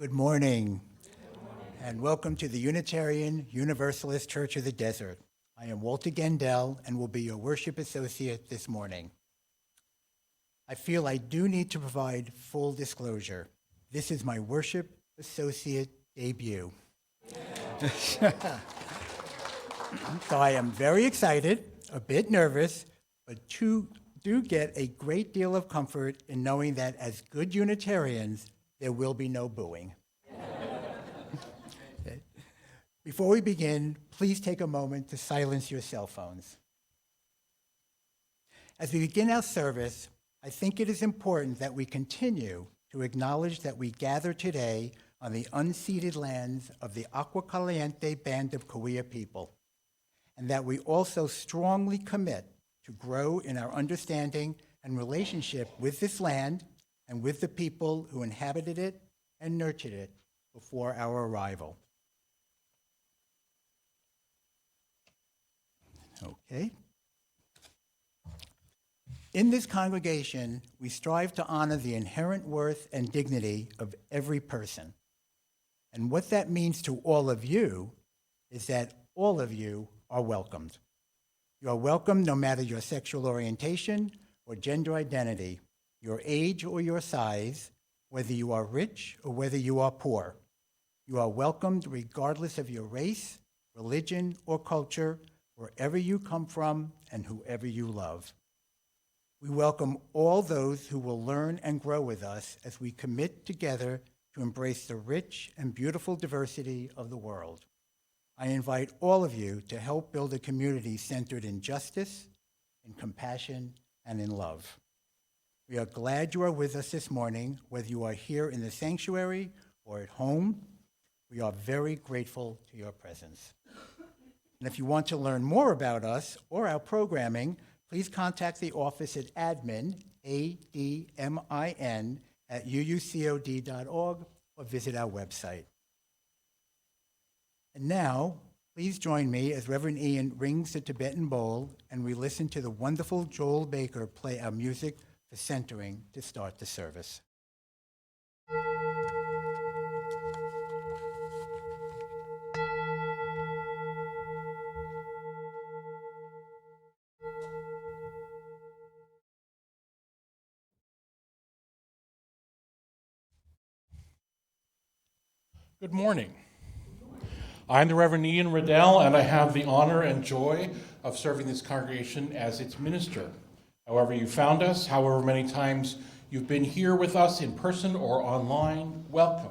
Good morning, and welcome to the Unitarian Universalist Church of the Desert. I am Walter Gendell and will be your worship associate this morning. I feel I do need to provide full disclosure. This is my worship associate debut. So I am very excited, a bit nervous, but do get a great deal of comfort in knowing that as good Unitarians, there will be no booing. Okay. Before we begin, please take a moment to silence your cell phones. As we begin our service, I think it is important that we continue to acknowledge that we gather today on the unceded lands of the Agua Caliente Band of Cahuilla people, and that we also strongly commit to grow in our understanding and relationship with this land and with the people who inhabited it and nurtured it before our arrival. Okay. In this congregation, we strive to honor the inherent worth and dignity of every person. And what that means to all of you is that all of you are welcomed. You are welcome no matter your sexual orientation or gender identity, your age or your size, whether you are rich or whether you are poor. You are welcomed regardless of your race, religion, or culture, wherever you come from and whoever you love. We welcome all those who will learn and grow with us as we commit together to embrace the rich and beautiful diversity of the world. I invite all of you to help build a community centered in justice, in compassion, and in love. We are glad you are with us this morning, whether you are here in the sanctuary or at home. We are very grateful to your presence. And if you want to learn more about us or our programming, please contact the office at admin, ADMIN, at uucod.org or visit our website. And now, please join me as Reverend Ian rings the Tibetan bowl and we listen to the wonderful Joel Baker play our music for centering to start the service. Good morning. I'm the Reverend Ian Riddell, and I have the honor and joy of serving this congregation as its minister. However you found us, however many times you've been here with us in person or online, welcome.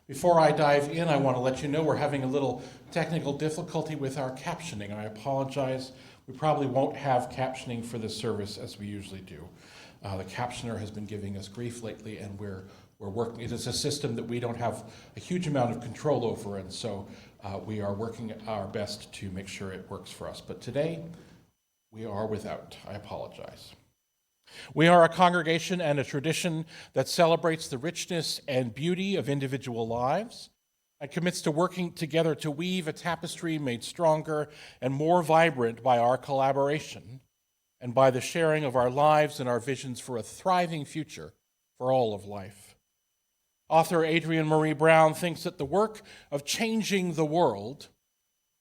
Before I dive in, I want to let you know we're having a little technical difficulty with our captioning. I apologize. We probably won't have captioning for this service as we usually do. The captioner has been giving us grief lately, and we're working. It is a system that we don't have a huge amount of control over, and so we are working our best to make sure it works for us. But today, we are without. I apologize. We are a congregation and a tradition that celebrates the richness and beauty of individual lives and commits to working together to weave a tapestry made stronger and more vibrant by our collaboration and by the sharing of our lives and our visions for a thriving future for all of life. Author Adrienne Marie Brown thinks that the work of changing the world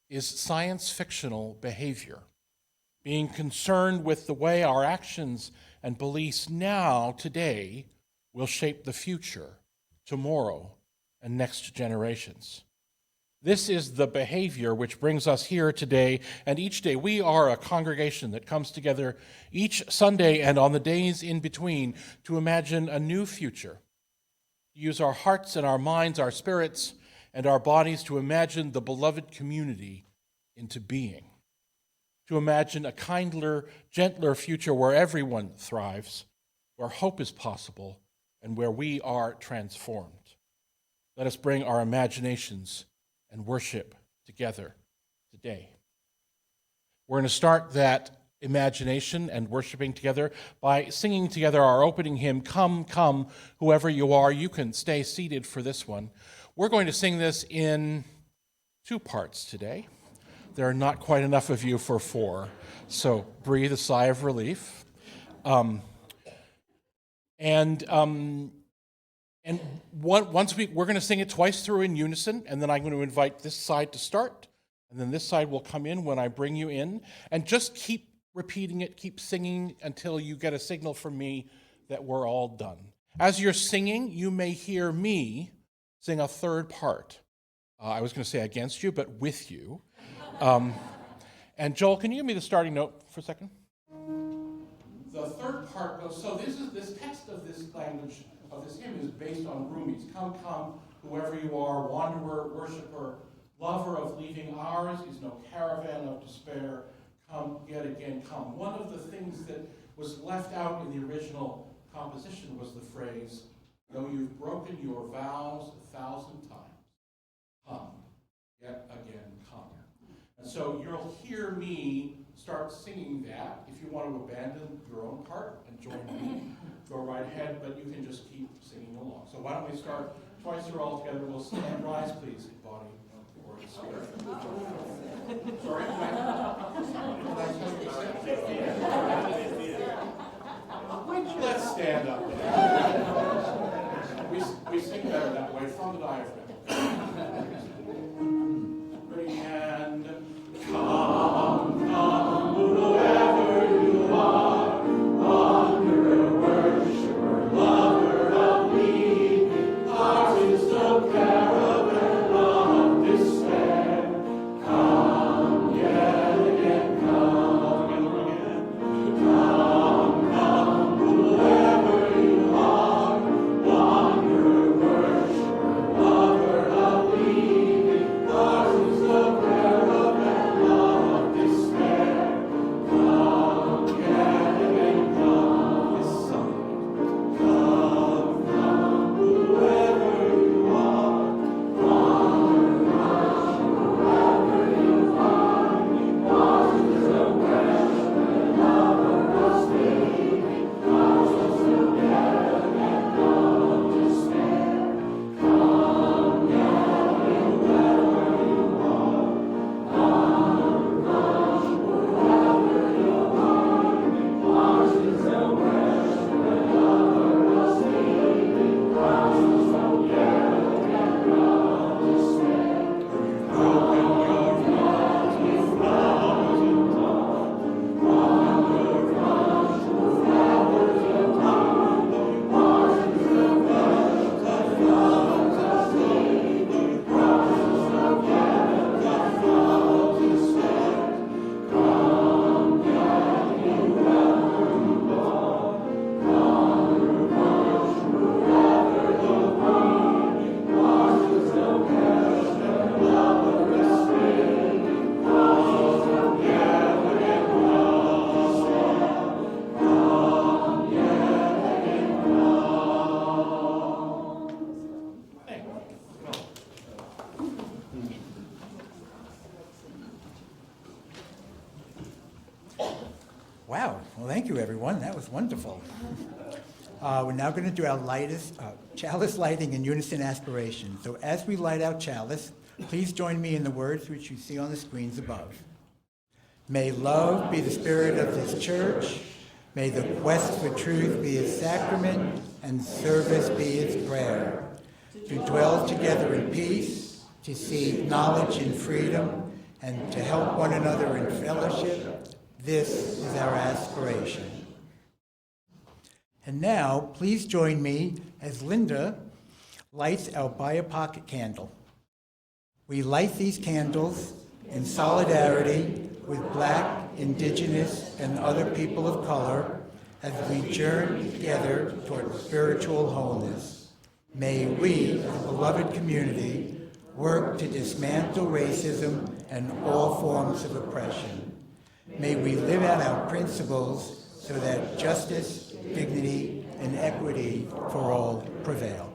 is science-fictional behavior, being concerned with the way our actions and beliefs now, today, will shape the future, tomorrow, and next generations. This is the behavior which brings us here today and each day. We are a congregation that comes together each Sunday and on the days in between to imagine a new future, to use our hearts and our minds, our spirits, and our bodies to imagine the beloved community into being, to imagine a kinder, gentler future where everyone thrives, where hope is possible, and where we are transformed. Let us bring our imaginations and worship together today. We're going to start that imagination and worshiping together by singing together our opening hymn, Come, Come, Whoever You Are. You can stay seated for this one. We're going to sing this in 2 parts today. There are not quite enough of you for 4, so breathe a sigh of relief. And once we're going to sing it twice through in unison, and then I'm going to invite this side to start, and then this side will come in when I bring you in. And just keep repeating it, keep singing until you get a signal from me that we're all done. As you're singing, you may hear me sing a third part. I was going to say against you, but with you. And Joel, can you give me the starting note for a second? The third part goes, so this text of this language, of this hymn, is based on Rumi's. Come, come, whoever you are, wanderer, worshiper, lover of leaving, ours is no caravan of despair. Come, yet again, come. One of the things that was left out in the original composition was the phrase, though you've broken your vows 1,000 times, come, yet again, come. And so you'll hear me start singing that. If you want to abandon your own part and join me, go right ahead, but you can just keep singing along. So why don't we start twice through all together. We'll stand, rise, please, in body or in spirit. Sorry, let's stand up. We sing better that way from the diaphragm. And come, come, whoever you are, wanderer, worshiper, lover of me, ours is no caravan of despair. Come, yet again, come, together again. Come, come, whoever you are, wanderer, worshiper, lover of me, ours is no caravan of despair. Come, yet again, come, this side. Come, come, whoever you are, wanderer, whoever you are, ours is no caravan of despair. Ours is no caravan of despair. Come, yet whoever you are, ours is no caravan of despair. Ours is no caravan of despair. Broken your vows with flowers and dawn, wander rush with flowers and dawn. Ours is the best of flowers of sleep. Ours is no caravan of despair. Come, yet whoever you are, wander rush whoever you be. Ours is no caravan of despair. Ours is no caravan of despair. Come, yet again, Wow. Well, thank you, everyone. That was wonderful. We're now going to do our chalice lighting and unison aspiration. So as we light our chalice, please join me in the words which you see on the screens above. May love be the spirit of this church. May the quest for truth be its sacrament and service be its prayer. To dwell together in peace, to seek knowledge in freedom, and to help one another in fellowship. This is our aspiration. And now, please join me as Linda lights our buy-a-pocket candle. We light these candles in solidarity with Black, Indigenous, and other people of color as we journey together toward spiritual wholeness. May we, as a beloved community, work to dismantle racism and all forms of oppression. May we live out our principles so that justice, dignity, and equity for all prevail.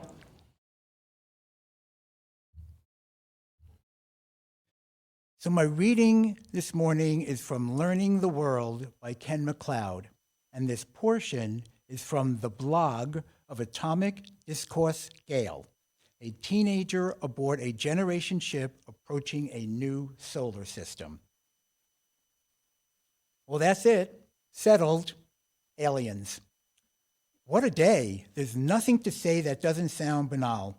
So my reading this morning is from Learning the World by Ken MacLeod, and this portion is from the blog of Atomic Discourse Gale, a teenager aboard a generation ship approaching a new solar system. Well, that's it. Settled. Aliens. What a day. There's nothing to say that doesn't sound banal.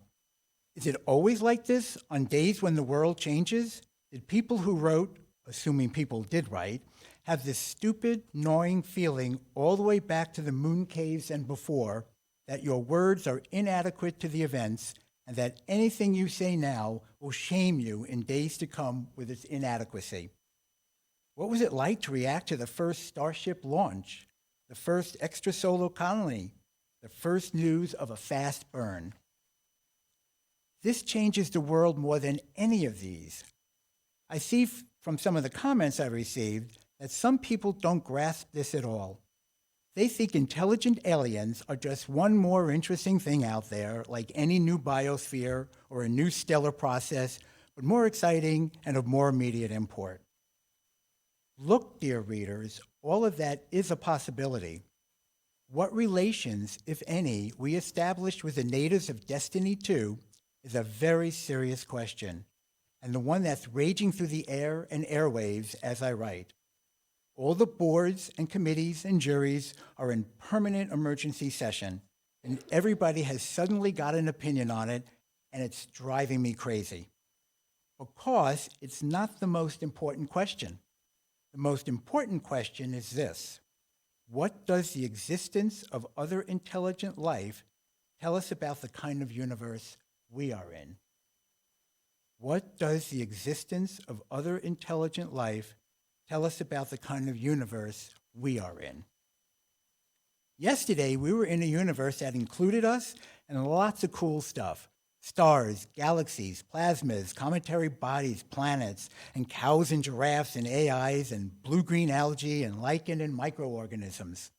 Is it always like this on days when the world changes? Did people who wrote, assuming people did write, have this stupid, gnawing feeling all the way back to the moon caves and before that your words are inadequate to the events and that anything you say now will shame you in days to come with its inadequacy? What was it like to react to the first Starship launch, the first extrasolar colony, the first news of a fast burn? This changes the world more than any of these. I see from some of the comments I received that some people don't grasp this at all. They think intelligent aliens are just one more interesting thing out there, like any new biosphere or a new stellar process, but more exciting and of more immediate import. Look, dear readers, all of that is a possibility. What relations, if any, we established with the natives of Destiny 2 is a very serious question, and the one that's raging through the air and airwaves as I write. All the boards and committees and juries are in permanent emergency session, and everybody has suddenly got an opinion on it, and it's driving me crazy. Because it's not the most important question. The most important question is this: what does the existence of other intelligent life tell us about the kind of universe we are in? What does the existence of other intelligent life tell us about the kind of universe we are in? Yesterday, we were in a universe that included us and lots of cool stuff. Stars, galaxies, plasmas, cometary bodies, planets, and cows and giraffes and AIs and blue-green algae and lichen and microorganisms.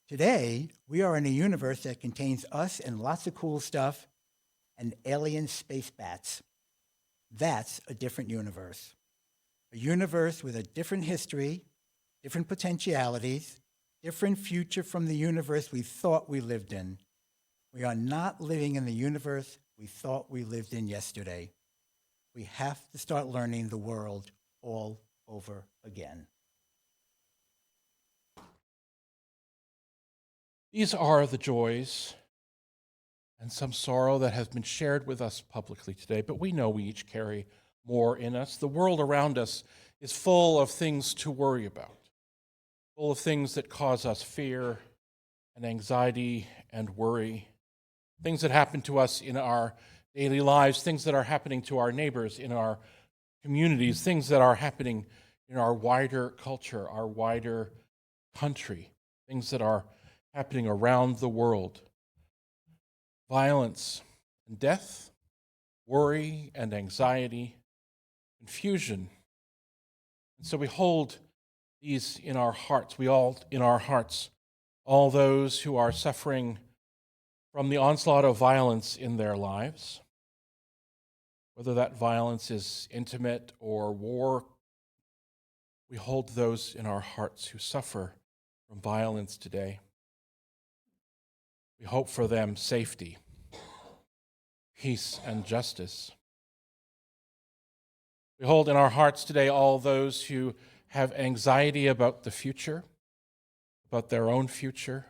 Today, we are in a universe that contains us and lots of cool stuff and alien space bats. That's a different universe. A universe with a different history, different potentialities, different future from the universe we thought we lived in. We are not living in the universe we thought we lived in yesterday. We have to start learning the world all over again. These are the joys and some sorrow that has been shared with us publicly today, but we know we each carry more in us. The world around us is full of things to worry about, full of things that cause us fear and anxiety and worry, things that happen to us in our daily lives, things that are happening to our neighbors in our communities, things that are happening in our wider culture, our wider country, things that are happening around the world. Violence and death, worry and anxiety, confusion. And so we hold these in our hearts. We all in our hearts, all those who are suffering from the onslaught of violence in their lives, whether that violence is intimate or war. We hold those in our hearts who suffer from violence today. We hope for them safety, peace, and justice. We hold in our hearts today all those who have anxiety about the future, about their own future,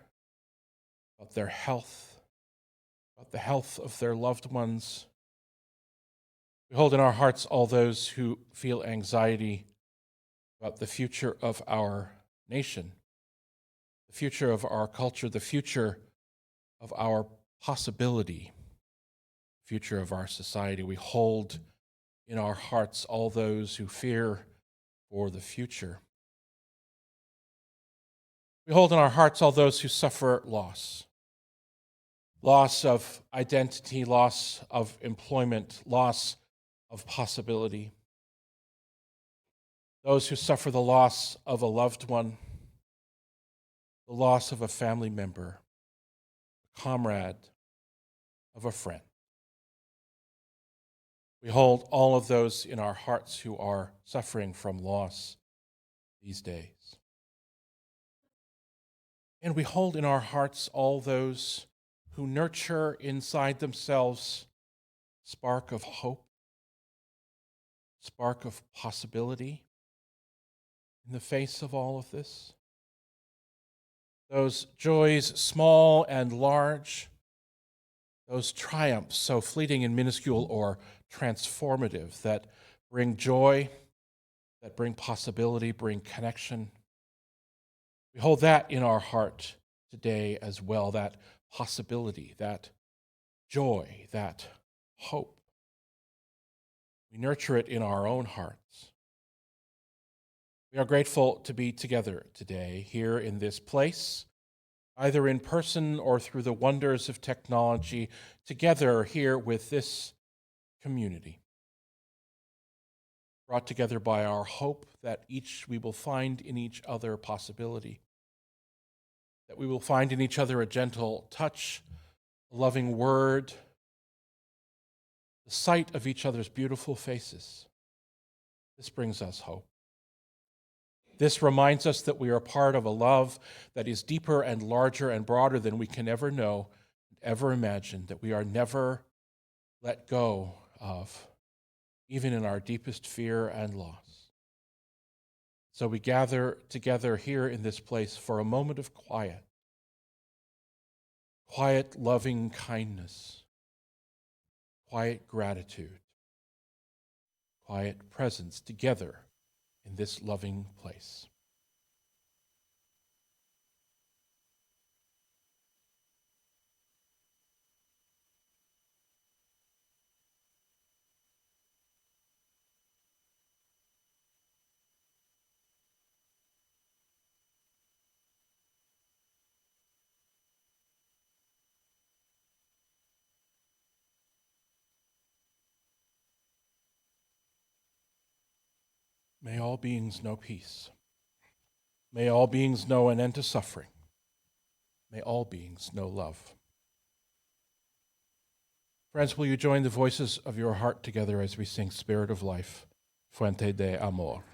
about their health, about the health of their loved ones. We hold in our hearts all those who feel anxiety about the future of our nation, the future of our culture, the future of our possibility, the future of our society. We hold in our hearts all those who fear for the future. We hold in our hearts all those who suffer loss of identity, loss of employment, loss of possibility. Those who suffer the loss of a loved one, the loss of a family member, a comrade, of a friend. We hold all of those in our hearts who are suffering from loss these days. And we hold in our hearts all those who nurture inside themselves a spark of hope, spark of possibility in the face of all of this. those joys small and large, those triumphs so fleeting and minuscule or transformative that bring joy, that bring possibility, bring connection. We hold that in our heart today as well, that possibility, that joy, that hope. We nurture it in our own hearts. We are grateful to be together today here in this place, either in person or through the wonders of technology, together here with this community, brought together by our hope that we will find in each other possibility, that we will find in each other a gentle touch, a loving word, the sight of each other's beautiful faces. This brings us hope. This reminds us that we are part of a love that is deeper and larger and broader than we can ever know and ever imagine, that we are never let go of, even in our deepest fear and loss. So we gather together here in this place for a moment of quiet, loving kindness, quiet gratitude, quiet presence together in this loving place. May all beings know peace. May all beings know an end to suffering. May all beings know love. Friends, will you join the voices of your heart together as we sing Spirit of Life, Fuente de Amor.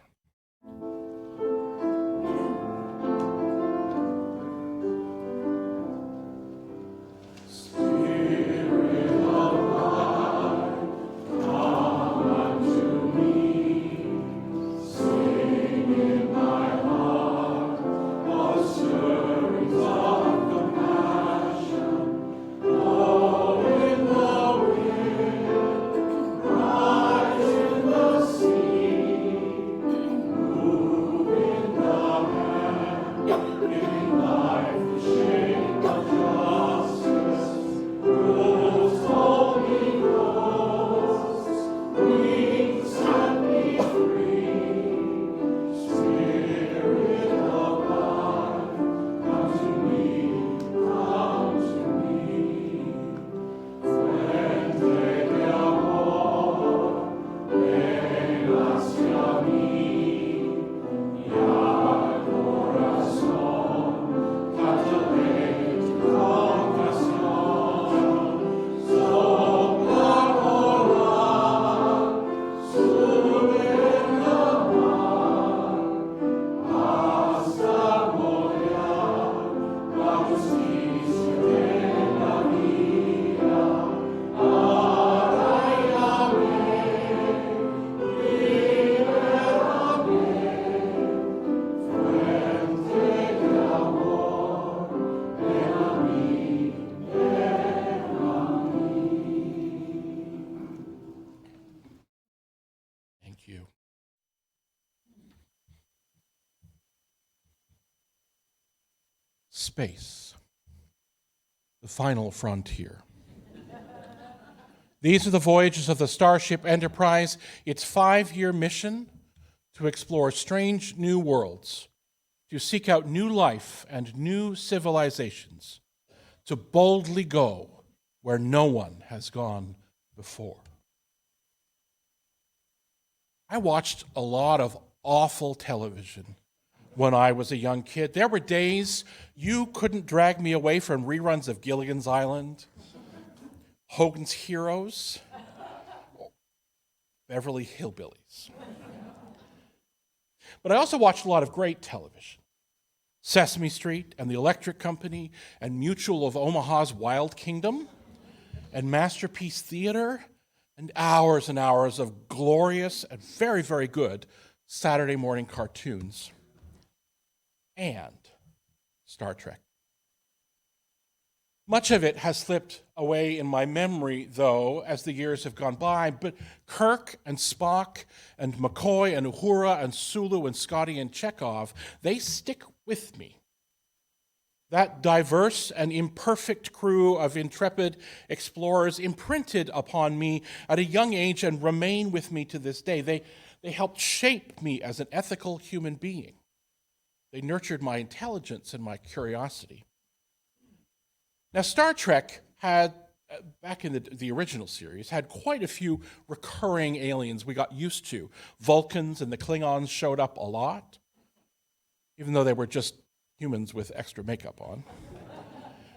Space, the final frontier. These are the voyages of the Starship Enterprise, its 5-year mission to explore strange new worlds, to seek out new life and new civilizations, to boldly go where no one has gone before. I watched a lot of awful television when I was a young kid. There were days you couldn't drag me away from reruns of Gilligan's Island, Hogan's Heroes, Beverly Hillbillies. But I also watched a lot of great television. Sesame Street and The Electric Company and Mutual of Omaha's Wild Kingdom and Masterpiece Theater and hours of glorious and very, very good Saturday morning cartoons. And Star Trek. Much of it has slipped away in my memory, though, as the years have gone by, but Kirk and Spock and McCoy and Uhura and Sulu and Scotty and Chekhov, they stick with me. That diverse and imperfect crew of intrepid explorers imprinted upon me at a young age and remain with me to this day. They helped shape me as an ethical human being. They nurtured my intelligence and my curiosity. Now, Star Trek had, back in the original series, had quite a few recurring aliens we got used to. Vulcans and the Klingons showed up a lot, even though they were just humans with extra makeup on.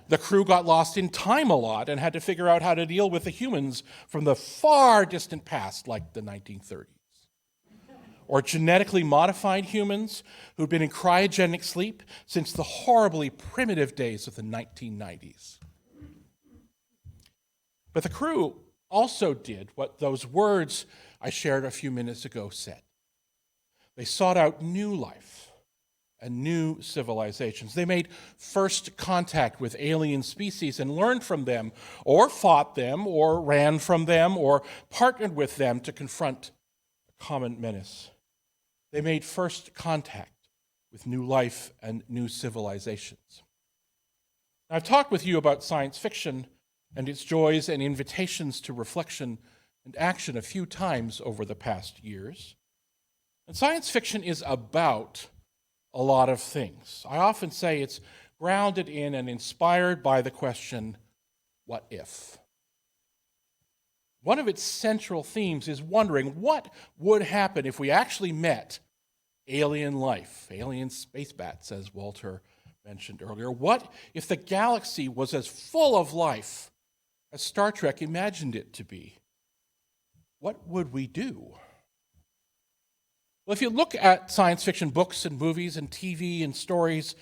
The crew got lost in time a lot and had to figure out how to deal with the humans from the far distant past, like the 1930s. Or genetically modified humans who'd been in cryogenic sleep since the horribly primitive days of the 1990s. But the crew also did what those words I shared a few minutes ago said. They sought out new life and new civilizations. They made first contact with alien species and learned from them, or fought them, or ran from them, or partnered with them to confront a common menace. They made first contact with new life and new civilizations. Now, I've talked with you about science fiction and its joys and invitations to reflection and action a few times over the past years. And science fiction is about a lot of things. I often say it's grounded in and inspired by the question, what if? One of its central themes is wondering what would happen if we actually met alien life, alien space bats, as Walter mentioned earlier. What if the galaxy was as full of life as Star Trek imagined it to be? What would we do? Well, if you look at science fiction books and movies and TV and stories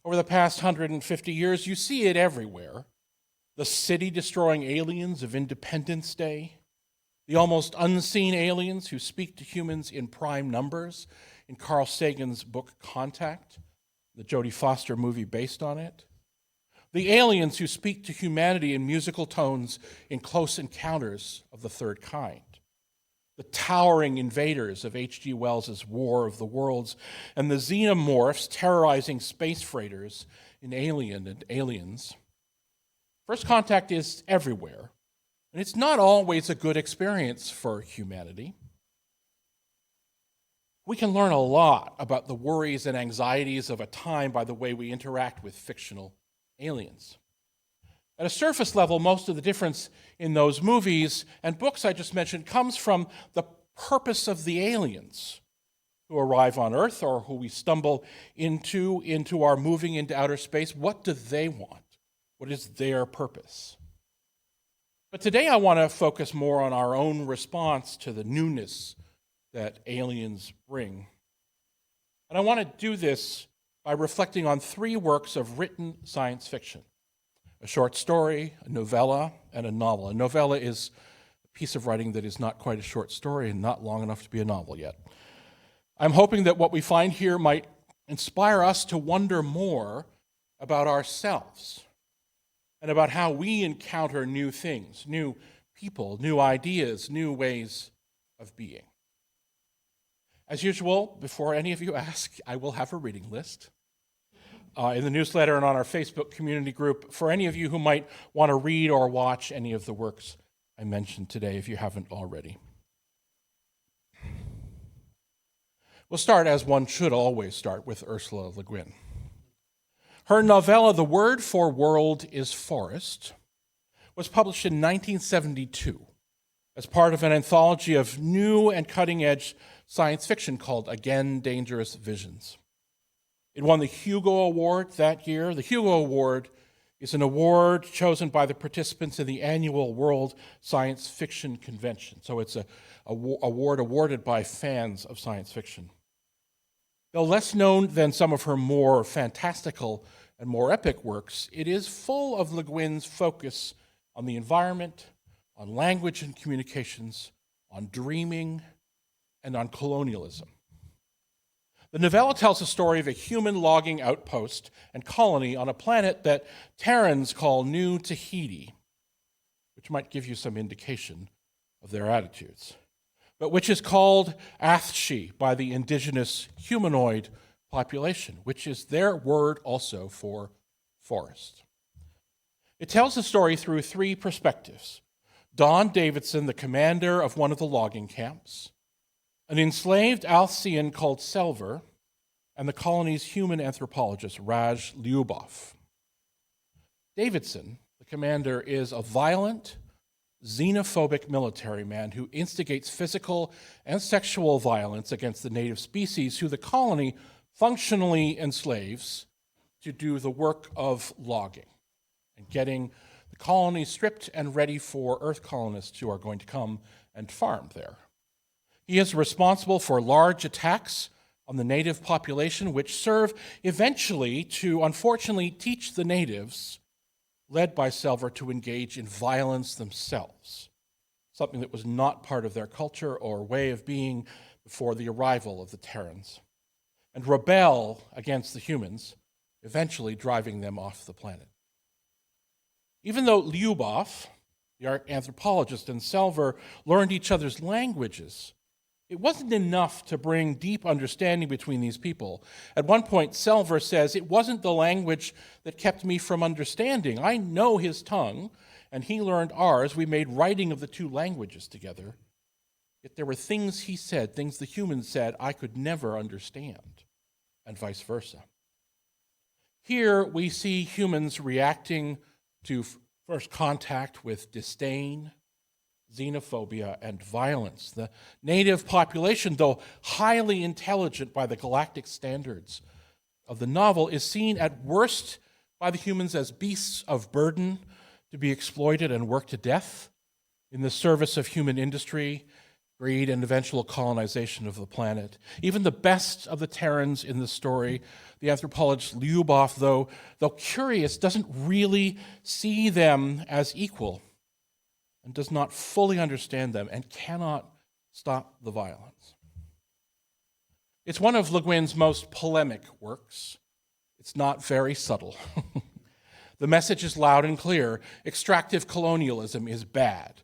over the past 150 years, you see it everywhere. The city-destroying aliens of Independence Day, the almost unseen aliens who speak to humans in prime numbers in Carl Sagan's book Contact, the Jodie Foster movie based on it, the aliens who speak to humanity in musical tones in Close Encounters of the Third Kind, the towering invaders of H.G. Wells' War of the Worlds, and the xenomorphs terrorizing space freighters in Alien and Aliens. First contact is everywhere, and it's not always a good experience for humanity. We can learn a lot about the worries and anxieties of a time by the way we interact with fictional aliens. At a surface level, most of the difference in those movies and books I just mentioned comes from the purpose of the aliens who arrive on Earth or who we stumble into our moving into outer space. What do they want? What is their purpose? But today I want to focus more on our own response to the newness that aliens bring. And I want to do this by reflecting on three works of written science fiction: a short story, a novella, and a novel. A novella is a piece of writing that is not quite a short story and not long enough to be a novel yet. I'm hoping that what we find here might inspire us to wonder more about ourselves and about how we encounter new things, new people, new ideas, new ways of being. As usual, before any of you ask, I will have a reading list in the newsletter and on our Facebook community group for any of you who might want to read or watch any of the works I mentioned today if you haven't already. We'll start, as one should always start, with Ursula Le Guin. Her novella, The Word for World is Forest, was published in 1972 as part of an anthology of new and cutting-edge science fiction called Again, Dangerous Visions. It won the Hugo Award that year. The Hugo Award is an award chosen by the participants in the annual World Science Fiction Convention. So it's an award awarded by fans of science fiction. Though less known than some of her more fantastical and more epic works, it is full of Le Guin's focus on the environment, on language and communications, on dreaming, and on colonialism. The novella tells the story of a human logging outpost and colony on a planet that Terrans call New Tahiti, which might give you some indication of their attitudes, but which is called Athshi by the indigenous humanoid population, which is their word also for forest. It tells the story through three perspectives. Don Davidson, the commander of one of the logging camps, an enslaved Alcian called Selver, and the colony's human anthropologist, Raj Lyubov. Davidson, the commander, is a violent, xenophobic military man who instigates physical and sexual violence against the native species who the colony functionally enslaves to do the work of logging and getting the colony stripped and ready for Earth colonists who are going to come and farm there. He is responsible for large attacks on the native population, which serve eventually to, unfortunately, teach the natives, led by Selver, to engage in violence themselves, something that was not part of their culture or way of being before the arrival of the Terrans, and rebel against the humans, eventually driving them off the planet. Even though Lyubov, the anthropologist, and Selver learned each other's languages, it wasn't enough to bring deep understanding between these people. At one point, Selver says, "It wasn't the language that kept me from understanding. I know his tongue, and he learned ours. We made writing of the two languages together. Yet there were things he said, things the humans said, I could never understand, and vice versa." Here we see humans reacting to first contact with disdain, xenophobia, and violence. The native population, though highly intelligent by the galactic standards of the novel, is seen at worst by the humans as beasts of burden to be exploited and worked to death in the service of human industry, greed, and eventual colonization of the planet. Even the best of the Terrans in the story, the anthropologist Lyubov, though curious, doesn't really see them as equal and does not fully understand them and cannot stop the violence. It's one of Le Guin's most polemic works. It's not very subtle. The message is loud and clear. Extractive colonialism is bad.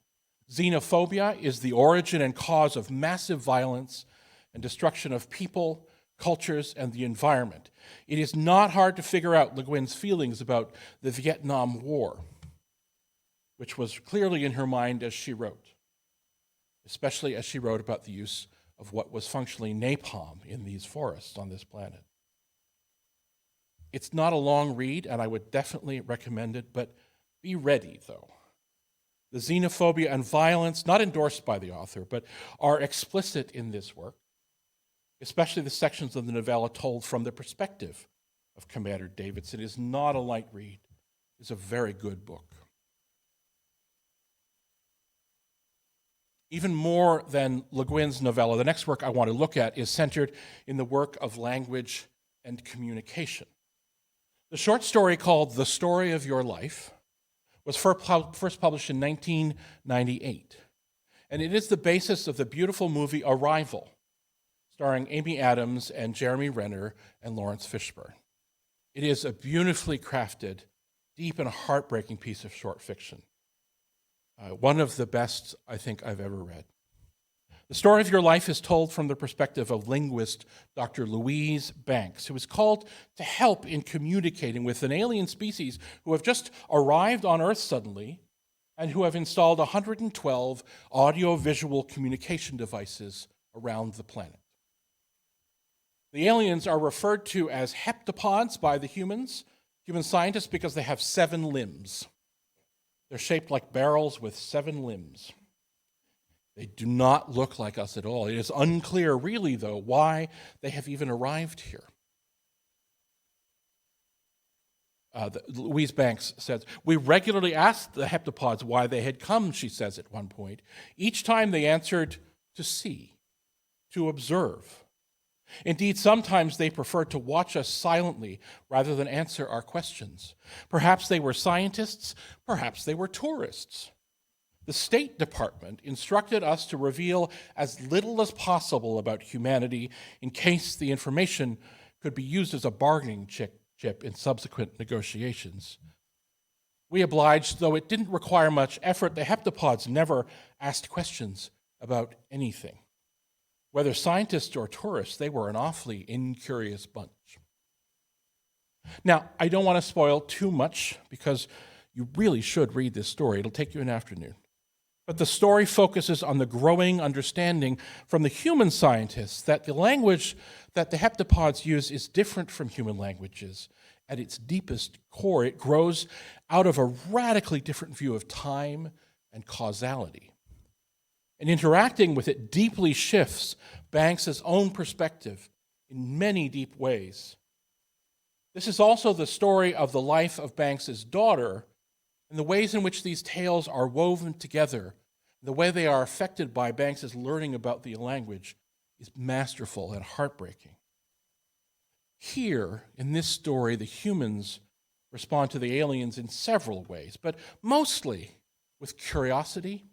Xenophobia is the origin and cause of massive violence and destruction of people, cultures, and the environment. It is not hard to figure out Le Guin's feelings about the Vietnam War, which was clearly in her mind as she wrote, especially as she wrote about the use of what was functionally napalm in these forests on this planet. It's not a long read, and I would definitely recommend it, but be ready, though. The xenophobia and violence, not endorsed by the author, but are explicit in this work, especially the sections of the novella told from the perspective of Commander Davidson. It is not a light read. It's a very good book. Even more than Le Guin's novella, the next work I want to look at is centered in the work of language and communication. The short story called The Story of Your Life was first published in 1998, and it is the basis of the beautiful movie Arrival, starring Amy Adams and Jeremy Renner and Lawrence Fishburne. It is a beautifully crafted, deep and heartbreaking piece of short fiction. One of the best I think I've ever read. The story of your life is told from the perspective of linguist Dr. Louise Banks, who is called to help in communicating with an alien species who have just arrived on Earth suddenly and who have installed 112 audio-visual communication devices around the planet. The aliens are referred to as heptapods by the human scientists, because they have 7 limbs. They're shaped like barrels with 7 limbs. They do not look like us at all. It is unclear, really, though, why they have even arrived here. Louise Banks says, "We regularly asked the heptapods why they had come," she says at one point. "Each time they answered, to see, to observe. Indeed, sometimes they preferred to watch us silently rather than answer our questions. Perhaps they were scientists, perhaps they were tourists. The State Department instructed us to reveal as little as possible about humanity in case the information could be used as a bargaining chip in subsequent negotiations. We obliged, though it didn't require much effort. The heptapods never asked questions about anything. Whether scientists or tourists, they were an awfully incurious bunch. Now, I don't want to spoil too much because you really should read this story. It'll take you an afternoon. But the story focuses on the growing understanding from the human scientists that the language that the heptapods use is different from human languages. At its deepest core, it grows out of a radically different view of time and causality. And interacting with it deeply shifts Banks's own perspective in many deep ways. This is also the story of the life of Banks's daughter and the ways in which these tales are woven together. The way they are affected by Banks's learning about the language is masterful and heartbreaking. Here, in this story, the humans respond to the aliens in several ways, but mostly with curiosity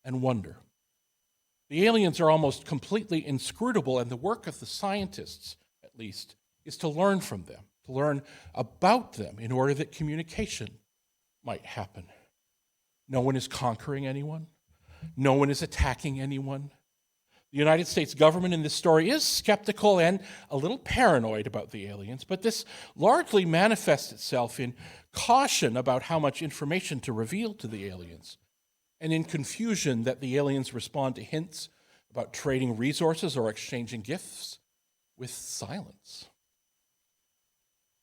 and wonder. The aliens are almost completely inscrutable, and the work of the scientists, at least, is to learn from them, to learn about them in order that communication might happen. No one is conquering anyone. No one is attacking anyone. The United States government in this story is skeptical and a little paranoid about the aliens, but this largely manifests itself in caution about how much information to reveal to the aliens, and in confusion that the aliens respond to hints about trading resources or exchanging gifts with silence.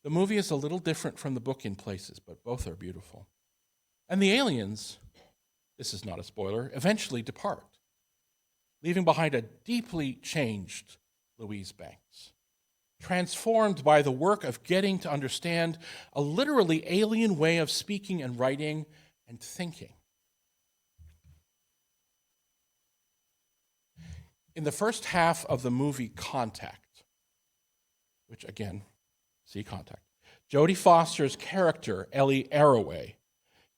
The movie is a little different from the book in places, but both are beautiful. And the aliens, this is not a spoiler, eventually depart, leaving behind a deeply changed Louise Banks, transformed by the work of getting to understand a literally alien way of speaking and writing and thinking. In the first half of the movie Contact, which again, see Contact, Jodie Foster's character, Ellie Arroway,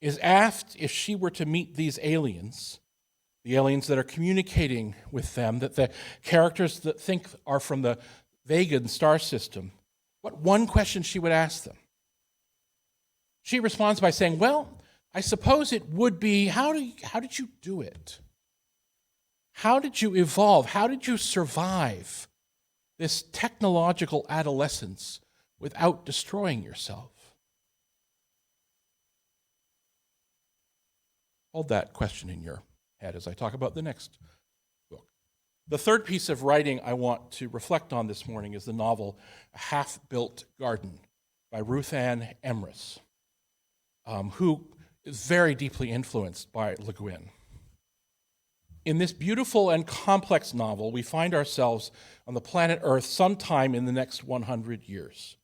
is asked if she were to meet these aliens, the aliens that are communicating with them, that the characters that think are from the Vegan star system, what one question she would ask them. She responds by saying, well, I suppose it would be, how did you do it? How did you evolve? How did you survive this technological adolescence without destroying yourself? Hold that question in your head as I talk about the next book. The third piece of writing I want to reflect on this morning is the novel A Half-Built Garden by Ruth Ann Emrys, who is very deeply influenced by Le Guin. In this beautiful and complex novel, we find ourselves on the planet Earth sometime in the next 100 years.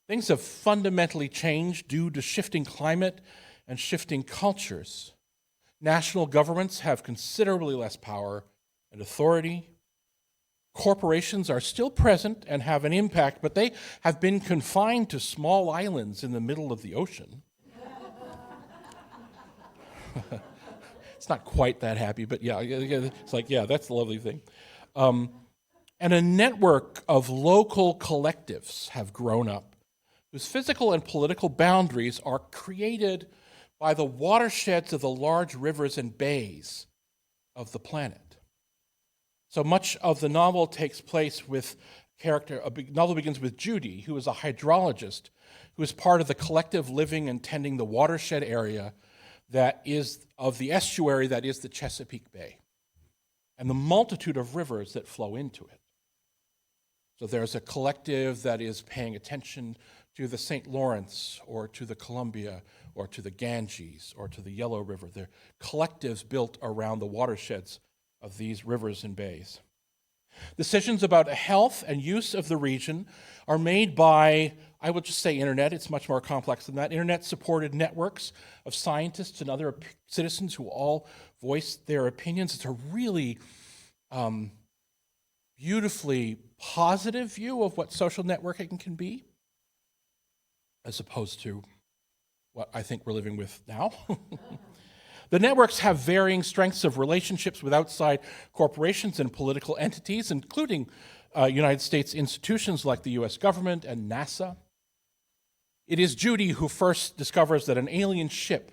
Things have fundamentally changed due to shifting climate and shifting cultures. National governments have considerably less power and authority. Corporations are still present and have an impact, but they have been confined to small islands in the middle of the ocean. It's not quite that happy, but yeah, it's like, yeah, that's the lovely thing. And a network of local collectives have grown up whose physical and political boundaries are created by the watersheds of the large rivers and bays of the planet. So much of the novel takes place with the novel begins with Judy, who is a hydrologist, who is part of the collective living and tending the watershed area that is of the estuary that is the Chesapeake Bay, and the multitude of rivers that flow into it. So there's a collective that is paying attention to the St. Lawrence or to the Columbia or to the Ganges or to the Yellow River. They're collectives built around the watersheds of these rivers and bays. Decisions about health and use of the region are made by, I would just say internet, it's much more complex than that, internet-supported networks of scientists and other citizens who all voice their opinions. It's a really beautifully positive view of what social networking can be, as opposed to what I think we're living with now. The networks have varying strengths of relationships with outside corporations and political entities, including United States institutions like the US government and NASA. It is Judy who first discovers that an alien ship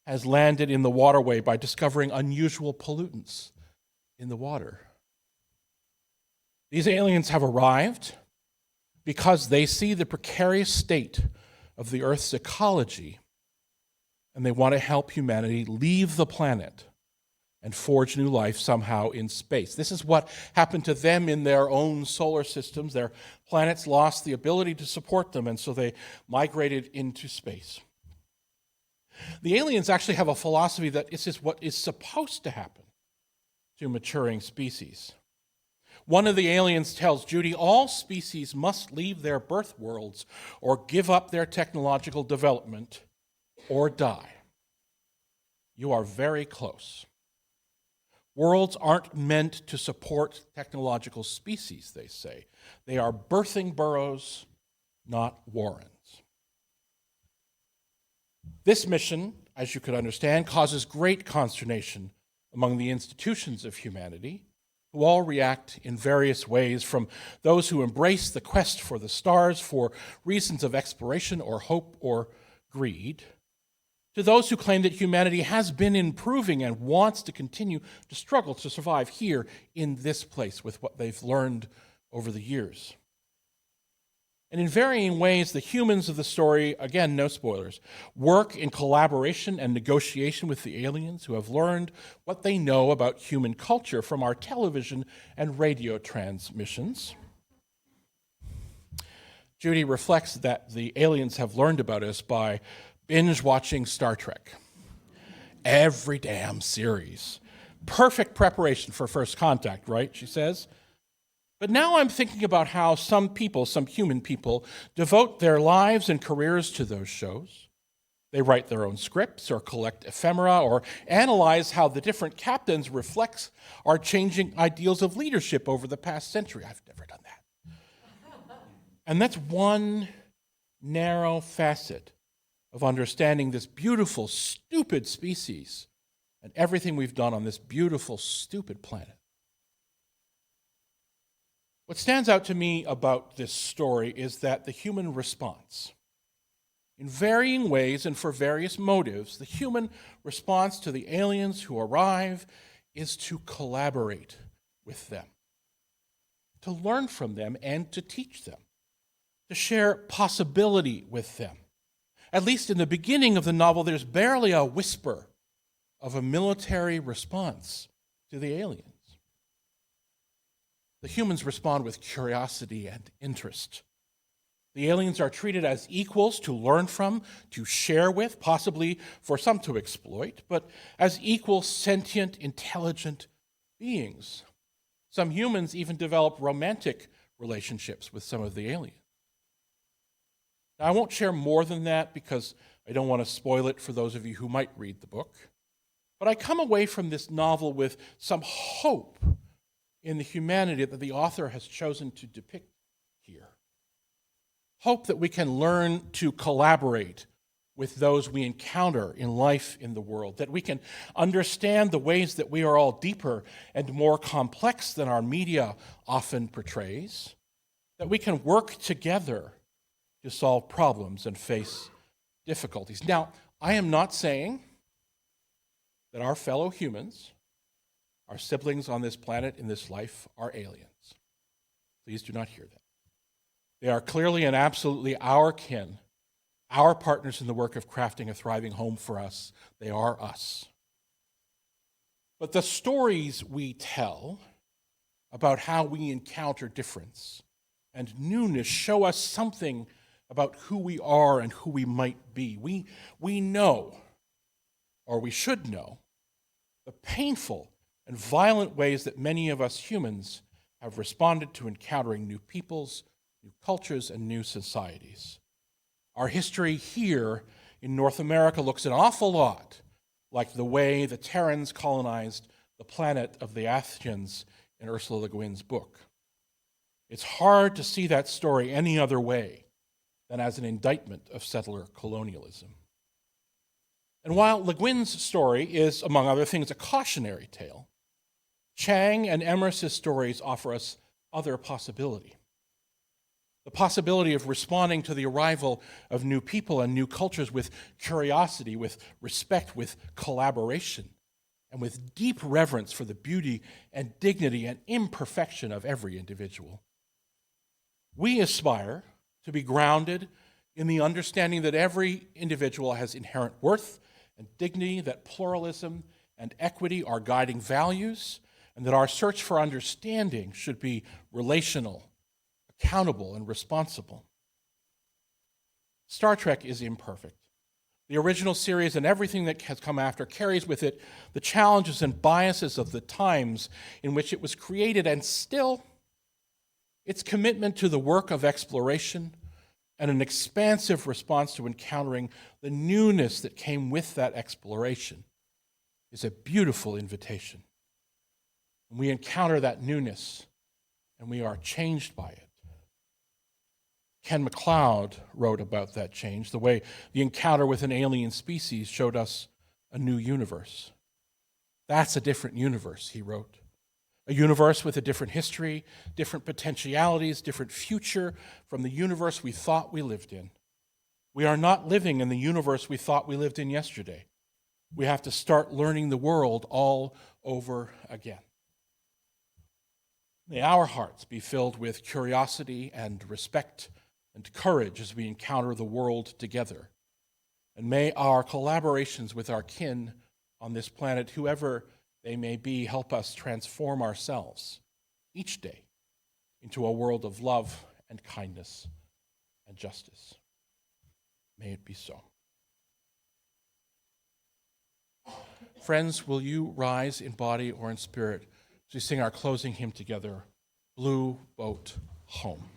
has landed in the waterway by discovering unusual pollutants in the water. These aliens have arrived because they see the precarious state of the Earth's ecology, and they want to help humanity leave the planet and forge new life somehow in space. This is what happened to them in their own solar systems. Their planets lost the ability to support them, and so they migrated into space. The aliens actually have a philosophy that this is what is supposed to happen to maturing species. One of the aliens tells Judy all species must leave their birth worlds or give up their technological development or die. You are very close. Worlds aren't meant to support technological species, they say. They are birthing burrows, not warrens. This mission, as you could understand, causes great consternation among the institutions of humanity, who all react in various ways, from those who embrace the quest for the stars for reasons of exploration or hope or greed, to those who claim that humanity has been improving and wants to continue to struggle to survive here in this place with what they've learned over the years. And in varying ways, the humans of the story, again, no spoilers, work in collaboration and negotiation with the aliens who have learned what they know about human culture from our television and radio transmissions. Judy reflects that the aliens have learned about us by binge watching Star Trek. Every damn series. Perfect preparation for first contact, right, she says. But now I'm thinking about how some people, some human people, devote their lives and careers to those shows. They write their own scripts or collect ephemera or analyze how the different captains reflects our changing ideals of leadership over the past century. I've never done that. And that's one narrow facet of understanding this beautiful, stupid species and everything we've done on this beautiful, stupid planet. What stands out to me about this story is that the human response, in varying ways and for various motives, the human response to the aliens who arrive is to collaborate with them, to learn from them and to teach them, to share possibility with them. At least in the beginning of the novel, there's barely a whisper of a military response to the aliens. The humans respond with curiosity and interest. The aliens are treated as equals to learn from, to share with, possibly for some to exploit, but as equal, sentient, intelligent beings. Some humans even develop romantic relationships with some of the aliens. Now, I won't share more than that because I don't want to spoil it for those of you who might read the book. But I come away from this novel with some hope in the humanity that the author has chosen to depict here. Hope that we can learn to collaborate with those we encounter in life in the world, that we can understand the ways that we are all deeper and more complex than our media often portrays, that we can work together to solve problems and face difficulties. Now, I am not saying that our fellow humans, our siblings on this planet in this life, are aliens. Please do not hear that. They are clearly and absolutely our kin, our partners in the work of crafting a thriving home for us. They are us. But the stories we tell about how we encounter difference and newness show us something about who we are and who we might be. We know, or we should know, the painful and violent ways that many of us humans have responded to encountering new peoples, new cultures, and new societies. Our history here in North America looks an awful lot like the way the Terrans colonized the planet of the Athenians in Ursula Le Guin's book. It's hard to see that story any other way than as an indictment of settler colonialism. And while Le Guin's story is, among other things, a cautionary tale, Chang and Emers's stories offer us other possibility. The possibility of responding to the arrival of new people and new cultures with curiosity, with respect, with collaboration, and with deep reverence for the beauty and dignity and imperfection of every individual. We aspire to be grounded in the understanding that every individual has inherent worth and dignity, that pluralism and equity are guiding values, and that our search for understanding should be relational, accountable, and responsible. Star Trek is imperfect. The original series and everything that has come after carries with it the challenges and biases of the times in which it was created, and still, its commitment to the work of exploration and an expansive response to encountering the newness that came with that exploration is a beautiful invitation. We encounter that newness, and we are changed by it. Ken MacLeod wrote about that change, the way the encounter with an alien species showed us a new universe. That's a different universe, he wrote. A universe with a different history, different potentialities, different future from the universe we thought we lived in. We are not living in the universe we thought we lived in yesterday. We have to start learning the world all over again. May our hearts be filled with curiosity and respect and courage as we encounter the world together. And may our collaborations with our kin on this planet, whoever they may be, help us transform ourselves each day into a world of love and kindness and justice. May it be so. Friends, will you rise in body or in spirit as we sing our closing hymn together, Blue Boat Home?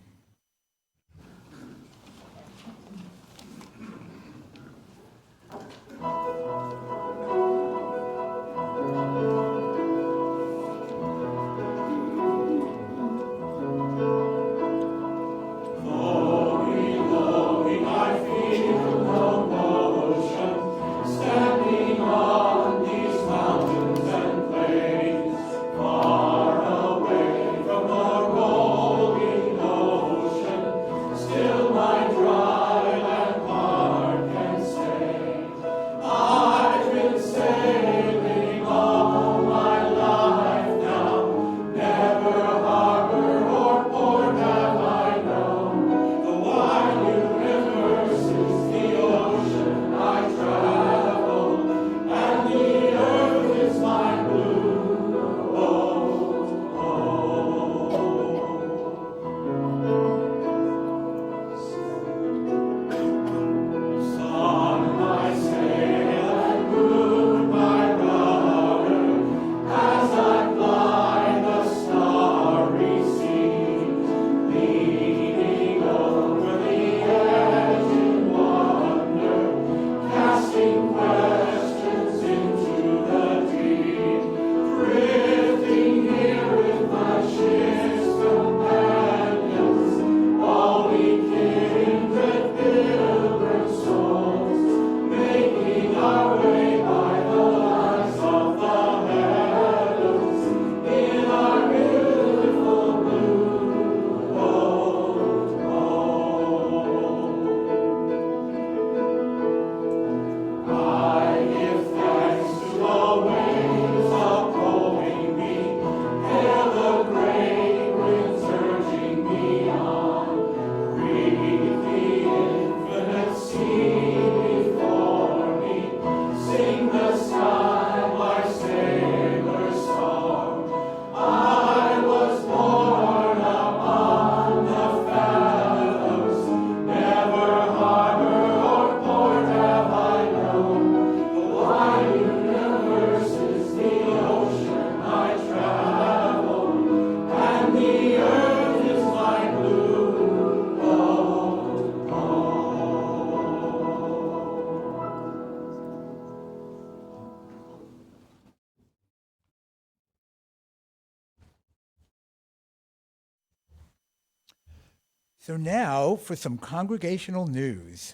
So now for some congregational news,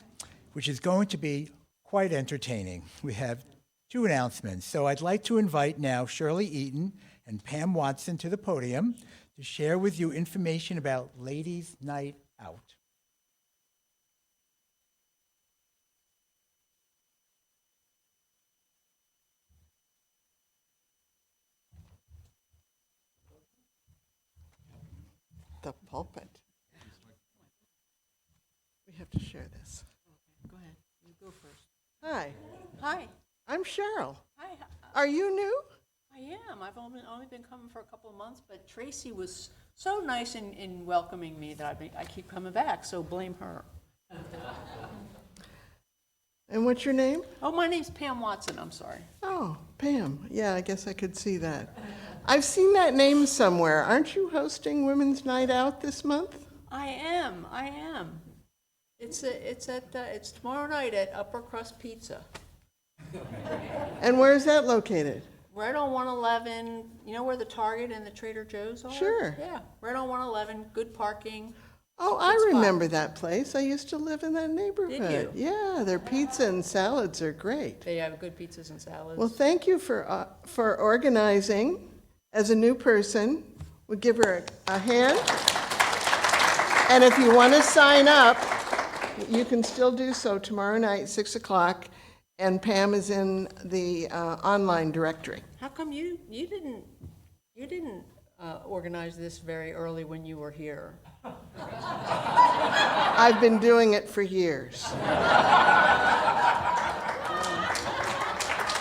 which is going to be quite entertaining. We have two announcements. So I'd like to invite now Shirley Eaton and Pam Watson to the podium to share with you information about Ladies' Night Out. The pulpit. We have to share this. Go ahead. You go first. Hi, Hi. I'm Cheryl. Hi. Are you new? I am. I've only been coming for a couple of months, but Tracy was so nice in welcoming me that I keep coming back, so blame her. And what's your name? Oh, my name's Pam Watson. I'm sorry. Oh, Pam. Yeah, I guess I could see that. I've seen that name somewhere. Aren't you hosting Women's Night Out this month? I am. It's tomorrow night at Upper Crust Pizza, And where is that located? right on 111. You know where the Target and the Trader Joe's are? Sure. Yeah, right on 111. Good parking. Oh, Good I spot. remember that place. I used to live in that neighborhood. you? Yeah, their pizza and salads are great. They have good pizzas and salads. Well, thank you for organizing. As a new person, we'll give her a hand. And if you want to sign up, you can still do so tomorrow night, 6 o'clock, and Pam is in the online directory. How come you didn't organize this very early when you were here? I've been doing it for years.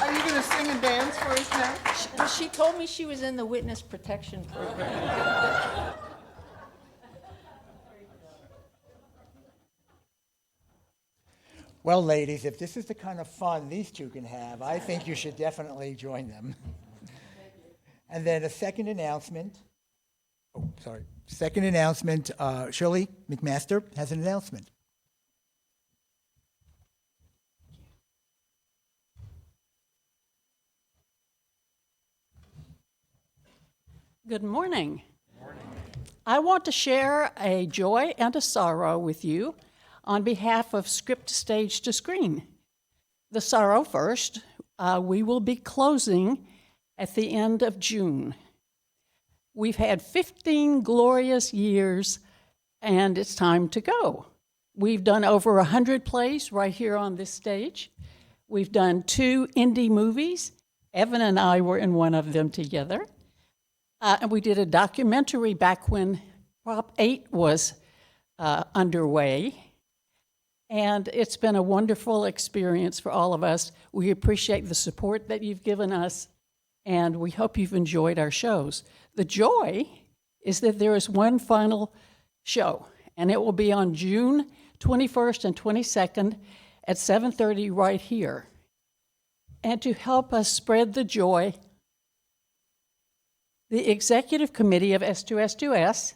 Are you going to sing and dance for us now? She told me she was in the witness protection program. Well, ladies, if this is the kind of fun these two can have, I think you should definitely join them. And then a second announcement. Oh, sorry. Second announcement, Shirley McMaster has an announcement. Good morning. I want to share a joy and a sorrow with you on behalf of Script Stage to Screen. The sorrow first, we will be closing at the end of June. We've had 15 glorious years, and it's time to go. We've done over 100 plays right here on this stage. We've done 2 indie movies. Evan and I were in one of them together. And we did a documentary back when Prop 8 was underway. And it's been a wonderful experience for all of us. We appreciate the support that you've given us, and we hope you've enjoyed our shows. The joy is that there is one final show, and it will be on June 21st and 22nd at 7:30 right here. And to help us spread the joy, the executive committee of S2S2S,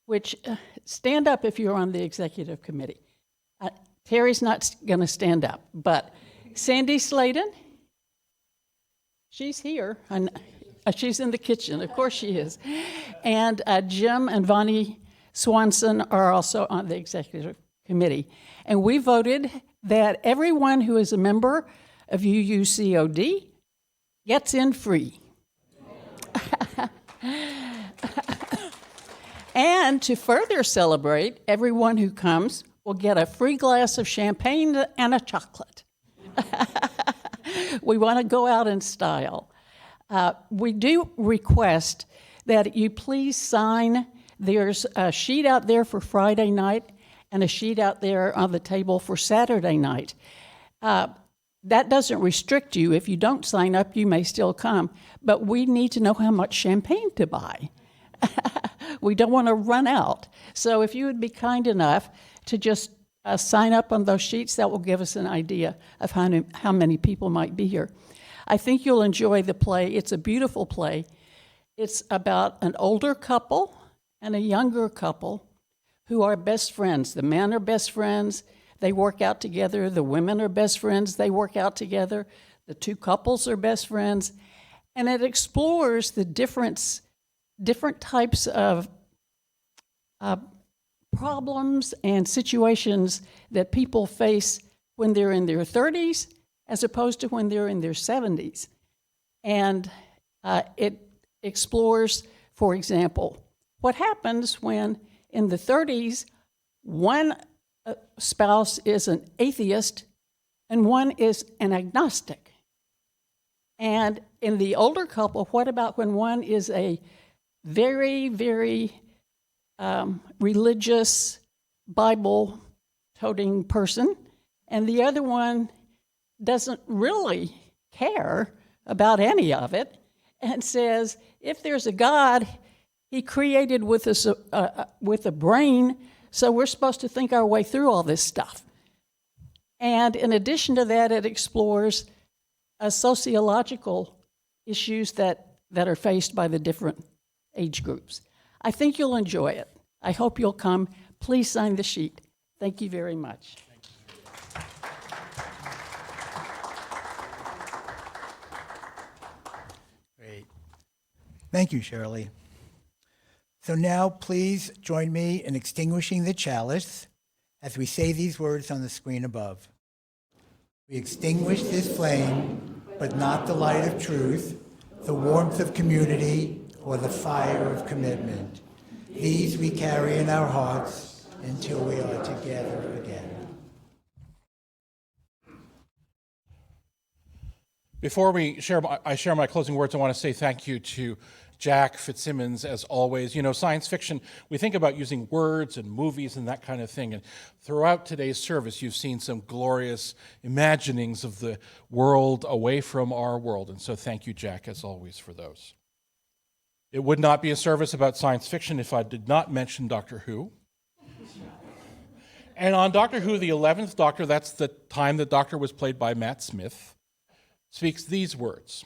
which, stand up if you're on the executive committee. Terry's not going to stand up, but Sandy Sladen, she's here. She's in the kitchen, of course she is. And Jim and Vonnie Swanson are also on the executive committee. And we voted that everyone who is a member of UUCOD gets in free. And to further celebrate, everyone who comes will get a free glass of champagne and a chocolate. We want to go out in style. We do request that you please sign. There's a sheet out there for Friday night and a sheet out there on the table for Saturday night. That doesn't restrict you. If you don't sign up, you may still come. But we need to know how much champagne to buy. We don't want to run out. So if you would be kind enough to just sign up on those sheets, that will give us an idea of how many people might be here. I think you'll enjoy the play. It's a beautiful play. It's about an older couple and a younger couple who are best friends. The men are best friends. They work out together. The women are best friends. They work out together. The two couples are best friends. And it explores the different types of problems and situations that people face when they're in their 30s as opposed to when they're in their 70s. And it explores, for example, what happens when in the 30s one spouse is an atheist and one is an agnostic. And in the older couple, what about when one is a very, very religious, Bible-toting person, and the other one doesn't really care about any of it, and says, if there's a God, he created with us with a brain, so we're supposed to think our way through all this stuff. And in addition to that, it explores sociological issues that are faced by the different age groups. I think you'll enjoy it. I hope you'll come. Please sign the sheet. Thank you very much. Great. Thank you, Shirley. So now please join me in extinguishing the chalice as we say these words on the screen above. We extinguish this flame, but not the light of truth, the warmth of community, or the fire of commitment. These we carry in our hearts until we are together again. Before I share my closing words, I want to say thank you to Jack Fitzsimmons, as always. You know, science fiction, we think about using words and movies and that kind of thing. And throughout today's service, you've seen some glorious imaginings of the world away from our world. And so thank you, Jack, as always, for those. It would not be a service about science fiction if I did not mention Doctor Who. And on Doctor Who, the 11th Doctor, that's the time the Doctor was played by Matt Smith, speaks these words.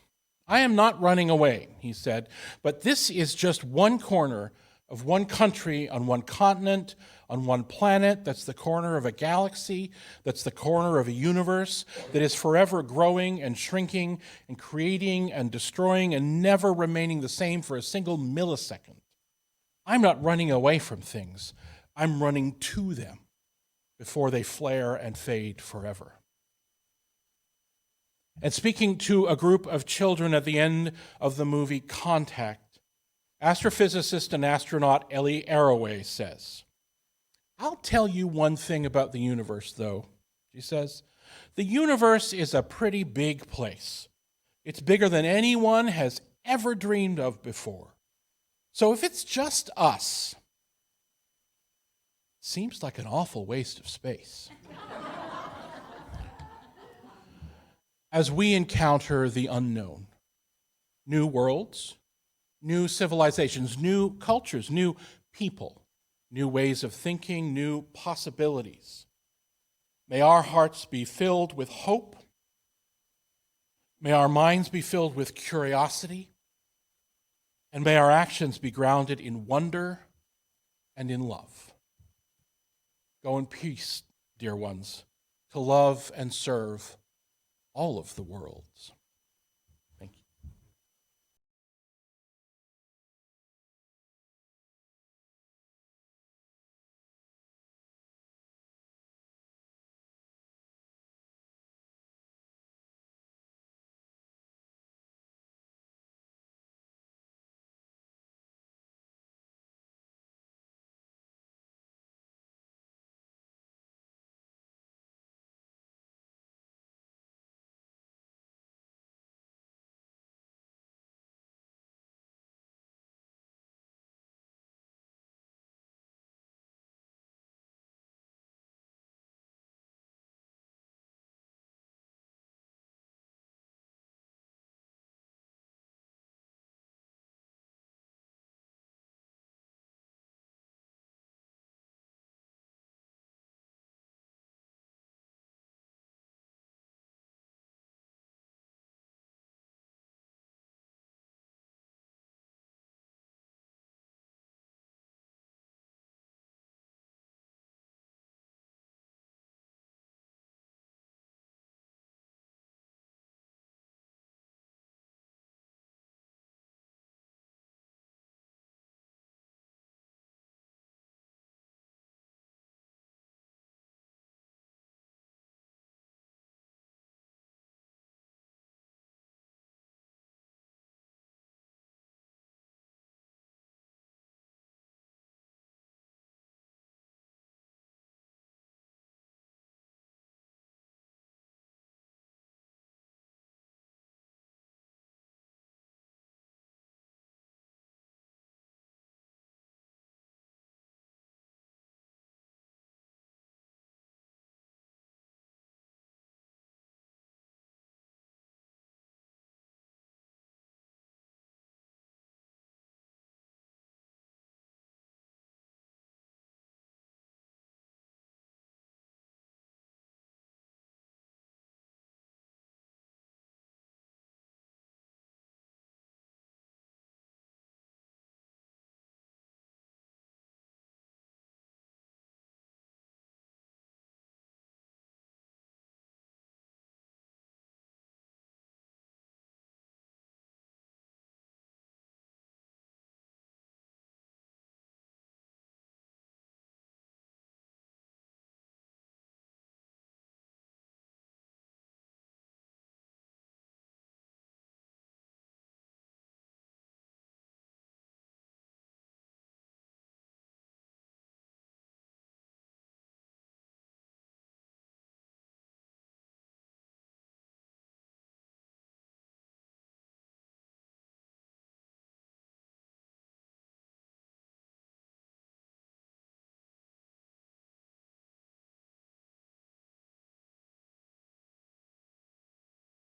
I am not running away, he said, but this is just one corner of one country on one continent, on one planet. That's the corner of a galaxy. That's the corner of a universe that is forever growing and shrinking and creating and destroying and never remaining the same for a single millisecond. I'm not running away from things. I'm running to them before they flare and fade forever. And speaking to a group of children at the end of the movie Contact, astrophysicist and astronaut Ellie Arroway says, I'll tell you one thing about the universe, though, she says. The universe is a pretty big place. It's bigger than anyone has ever dreamed of before. So if it's just us, it seems like an awful waste of space. As we encounter the unknown, new worlds, new civilizations, new cultures, new people, new ways of thinking, new possibilities, may our hearts be filled with hope. May our minds be filled with curiosity. And may our actions be grounded in wonder and in love. Go in peace, dear ones, to love and serve all of the worlds.